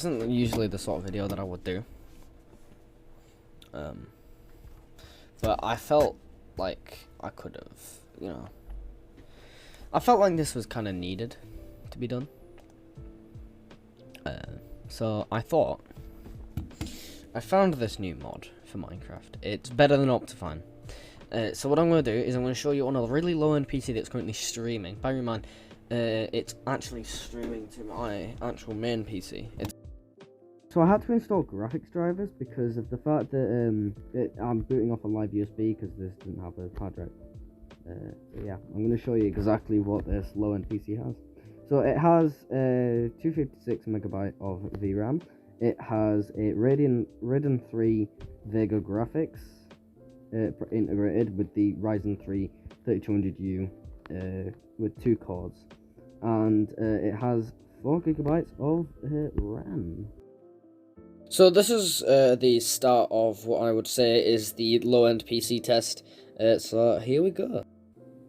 isn't usually the sort of video that I would do. But I felt like I could have, you know, I felt like this was kind of needed to be done. So I thought, I found this new mod for Minecraft. It's better than Optifine. So what I'm going to do is I'm going to show you on a really low-end PC that's currently streaming. Bear in mind, it's actually streaming to my actual main PC. So I had to install graphics drivers because of the fact that I'm booting off a live USB because this didn't have a hard drive. So yeah, I'm going to show you exactly what this low-end PC has. So it has 256 megabyte of VRAM. It has a Radeon 3 Vega graphics integrated with the Ryzen 3 3200U with 2 cores, and it has 4 gigabytes of RAM. So this is the start of what I would say is the low-end PC test. So here we go.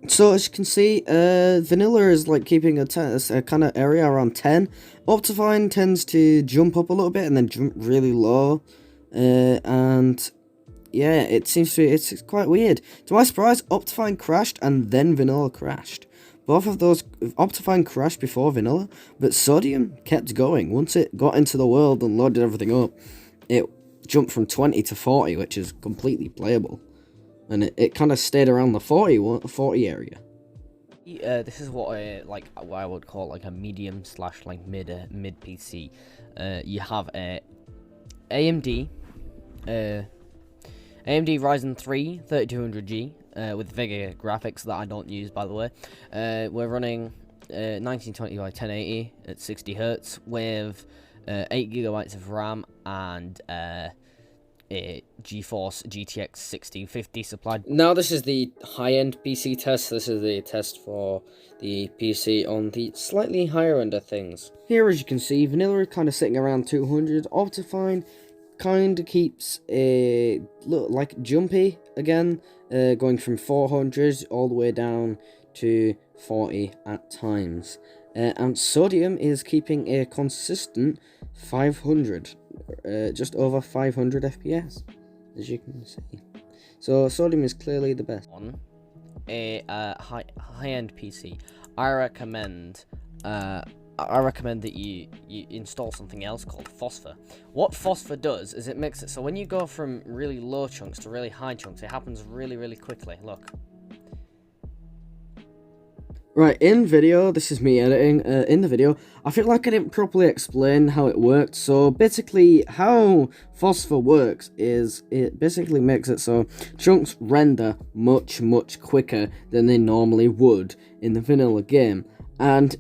So as you can see, vanilla is like keeping a kind of area around 10. Optifine tends to jump up a little bit and then jump really low, and yeah, it's quite weird. To my surprise, Optifine crashed and then vanilla crashed. Both of those, Optifine crashed before vanilla, but Sodium kept going. Once it got into the world and loaded everything up, it jumped from 20 to 40, which is completely playable. And it kind of stayed around the 40 area. This is what I would call like a medium / like mid PC. You have a AMD Ryzen 3 3200G with Vega graphics that I don't use, by the way. We're running 1920 by 1080 at 60 Hz with 8 gigabytes of RAM and a GeForce GTX 1650 supplied. Now this is the high-end PC test. This is the test for the PC on the slightly higher end of things. Here, as you can see, vanilla is kind of sitting around 200. Optifine kind of keeps a look like jumpy again, going from 400 all the way down to 40 at times. And Sodium is keeping a consistent 500, just over 500 FPS, as you can see. So Sodium is clearly the best. On a high-end PC, I recommend that you install something else called Phosphor. What Phosphor does is it makes it so when you go from really low chunks to really high chunks, it happens really quickly. Look. Right, in video, this is me editing, in the video, I feel like I didn't properly explain how it worked. So basically, how Phosphor works is it basically makes it so chunks render much quicker than they normally would in the vanilla game. And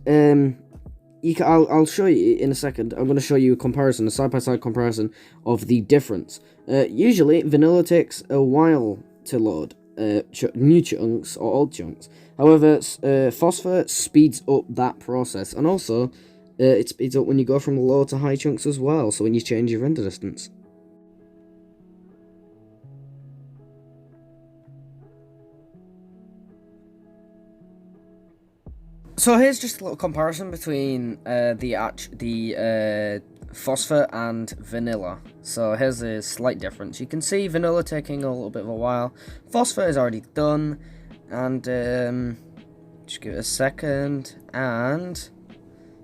I'll show you in a second. I'm going to show you a comparison, a side-by-side comparison of the difference. Usually, vanilla takes a while to load new chunks or old chunks. However, Phosphor speeds up that process, and also it speeds up when you go from low to high chunks as well, so when you change your render distance. So here's just a little comparison between the Phosphor and vanilla. So here's a slight difference. You can see vanilla taking a little bit of a while. Phosphor is already done, and just give it a second, and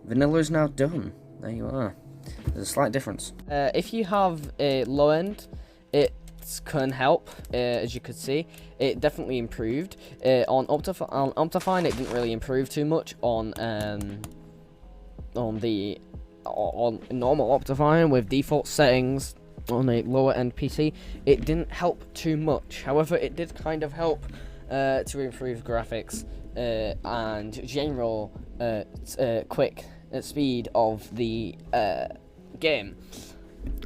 vanilla is now done. There you are. There's a slight difference. If you have a low end, it can help. As you could see, it definitely improved. On Optifine, it didn't really improve too much. On normal Optifine with default settings on a lower end PC, it didn't help too much. However, it did kind of help to improve graphics and general quick speed of the game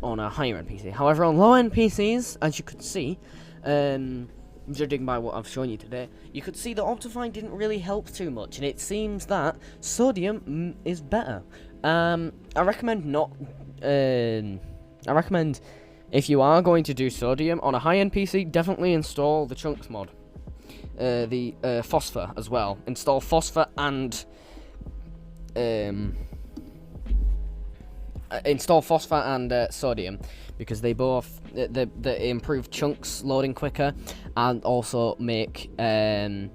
on a higher end PC. However, on low end PCs, as you could see, judging by what I've shown you today, you could see that Optifine didn't really help too much, and it seems that Sodium is better. I recommend if you are going to do Sodium on a high-end PC, definitely install the Chunks mod, the Phosphor as well. Install Phosphor and install Phosphor and Sodium, because they both they improve chunks loading quicker, and also make the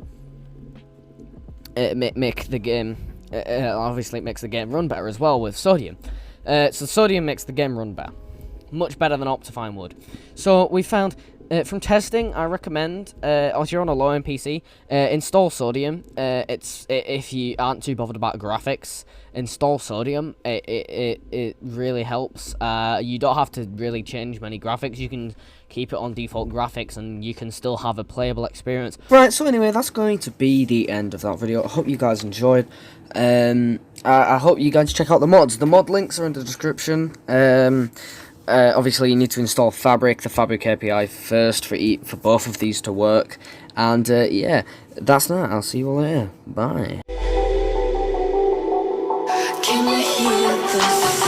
game obviously it makes the game run better as well with Sodium. So Sodium makes the game run better, much better than Optifine would. So we found. From testing, I recommend, if you're on a low-end PC, install Sodium. If you aren't too bothered about graphics, install Sodium. It really helps. You don't have to really change many graphics. You can keep it on default graphics, and you can still have a playable experience. Right, so anyway, that's going to be the end of that video. I hope you guys enjoyed. I hope you guys check out the mods. The mod links are in the description. Obviously, you need to install Fabric, the Fabric API first for both of these to work. And yeah, that's that. I'll see you all later. Bye. Can you hear this?